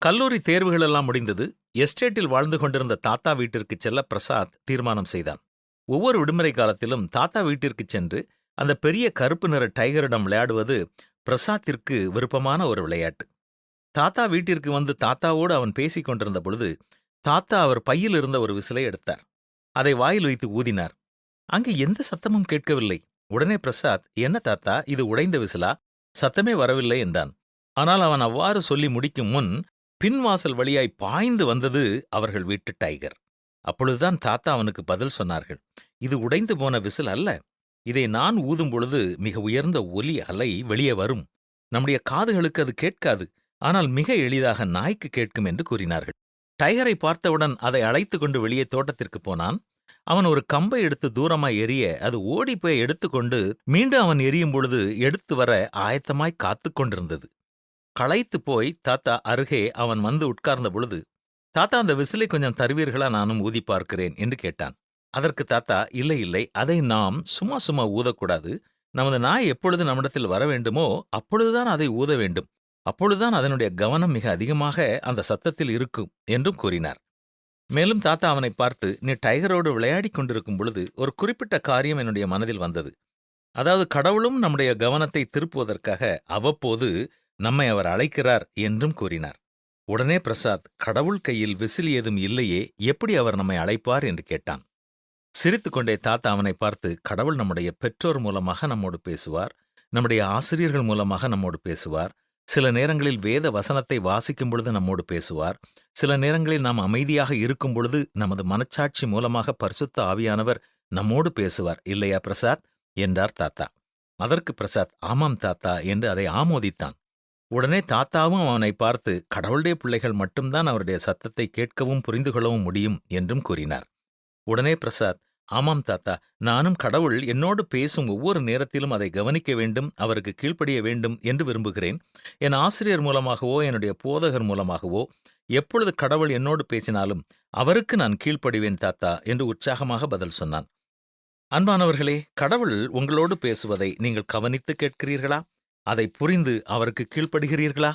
கல்லூரி தேர்வுகள் எல்லாம் முடிந்தது. எஸ்டேட்டில் வாழ்ந்து கொண்டிருந்த தாத்தா வீட்டிற்கு செல்ல பிரசாத் தீர்மானம் செய்தான். ஒவ்வொரு விடுமுறை காலத்திலும் தாத்தா வீட்டிற்கு சென்று அந்த பெரிய கருப்பு நிற டைகரிடம் விளையாடுவது பிரசாத்திற்கு விருப்பமான ஒரு விளையாட்டு. தாத்தா வீட்டிற்கு வந்து தாத்தாவோடு அவன் பேசிக் கொண்டிருந்த பொழுது தாத்தா அவர் பையில் இருந்த ஒரு விசிலை எடுத்தார். அதை வாயில் வைத்து ஊதினார். அங்கு எந்த சத்தமும் கேட்கவில்லை. உடனே பிரசாத், என்ன தாத்தா, இது உடைந்த விசிலா? சத்தமே வரவில்லை என்றான். ஆனால் அவன் அவ்வாறு சொல்லி முடிக்கும் முன் பின்வாசல் வழியாய் பாய்ந்து வந்தது அவர்கள் வீட்டு டைகர். அப்பொழுதுதான் தாத்தா அவனுக்கு பதில் சொன்னார்கள். இது உடைந்து போன விசில் அல்ல. இதை நான் ஊதும் பொழுது மிக உயர்ந்த ஒலி அலை வெளியே வரும். நம்முடைய காதுகளுக்கு அது கேட்காது. ஆனால் மிக எளிதாக நாய்க்கு கேட்கும் என்று கூறினார்கள். டைகரை பார்த்தவுடன் அதை அழைத்துக் கொண்டு வெளியே தோட்டத்திற்கு போனான். அவன் ஒரு கம்பை எடுத்து தூரமாய் எறிய அது ஓடிப்போய் எடுத்துக்கொண்டு மீண்டும் அவன் எரியும் பொழுது எடுத்து வர ஆயத்தமாய் காத்துக் கொண்டிருந்தது. களைத்து போய் தாத்தா அருகே அவன் வந்து உட்கார்ந்த பொழுது, தாத்தா, அந்த விசிலை கொஞ்சம் தருவீர்களா, நானும் ஊதி பார்க்கிறேன் என்று கேட்டான். அதற்கு தாத்தா, இல்லை இல்லை, அதை நாம் சும்மா சும்மா ஊதக்கூடாது. நமது நாய் எப்பொழுது நம்மிடத்தில் வர வேண்டுமோ அப்பொழுதுதான் அதை ஊத வேண்டும். அப்பொழுதுதான் அதனுடைய கவனம் மிக அதிகமாக அந்த சத்தத்தில் இருக்கும் என்றும் கூறினார். மேலும் தாத்தா அவனை பார்த்து, நீ டைகரோடு விளையாடிக் கொண்டிருக்கும் பொழுது ஒரு குறிப்பிட்ட காரியம் என்னுடைய மனதில் வந்தது. அதாவது கடவுளும் நம்முடைய கவனத்தை திருப்புவதற்காக அவ்வப்போது நம்மை அவர் அழைக்கிறார் என்றும் கூறினார். உடனே பிரசாத், கடவுள் கையில் விசில் ஏதும் இல்லையே, எப்படி அவர் நம்மை அழைப்பார் என்று கேட்டான். சிரித்துக்கொண்டே தாத்தா அவனை பார்த்து, கடவுள் நம்முடைய பெற்றோர் மூலமாக நம்மோடு பேசுவார், நம்முடைய ஆசிரியர்கள் மூலமாக நம்மோடு பேசுவார், சில நேரங்களில் வேத வசனத்தை வாசிக்கும் பொழுது நம்மோடு பேசுவார், சில நேரங்களில் நாம் அமைதியாக இருக்கும் பொழுது நமது மனச்சாட்சி மூலமாக பரிசுத்த ஆவியானவர் நம்மோடு பேசுவார், இல்லையா பிரசாத் என்றார் தாத்தா. அதற்கு பிரசாத், ஆமாம் தாத்தா என்று அதை ஆமோதித்தான். உடனே தாத்தாவும் அவனை பார்த்து, கடவுளுடைய பிள்ளைகள் மட்டும்தான் அவருடைய சத்தத்தை கேட்கவும் புரிந்து கொள்ளவும் முடியும் என்றும் கூறினார். உடனே பிரசாத், ஆமாம் தாத்தா, நானும் கடவுள் என்னோடு பேசும் ஒவ்வொரு நேரத்திலும் அதை கவனிக்க வேண்டும், அவருக்கு கீழ்ப்படிய வேண்டும் என்று விரும்புகிறேன். என் ஆசிரியர் மூலமாகவோ என்னுடைய போதகர் மூலமாகவோ எப்பொழுது கடவுள் என்னோடு பேசினாலும் அவருக்கு நான் கீழ்ப்படிவேன் தாத்தா என்று உற்சாகமாக பதில் சொன்னான். அன்பானவர்களே, கடவுள் உங்களோடு பேசுவதை நீங்கள் கவனித்து கேட்கிறீர்களா? அதை புரிந்து அவருக்கு கீழ்ப்படுகிறீர்களா?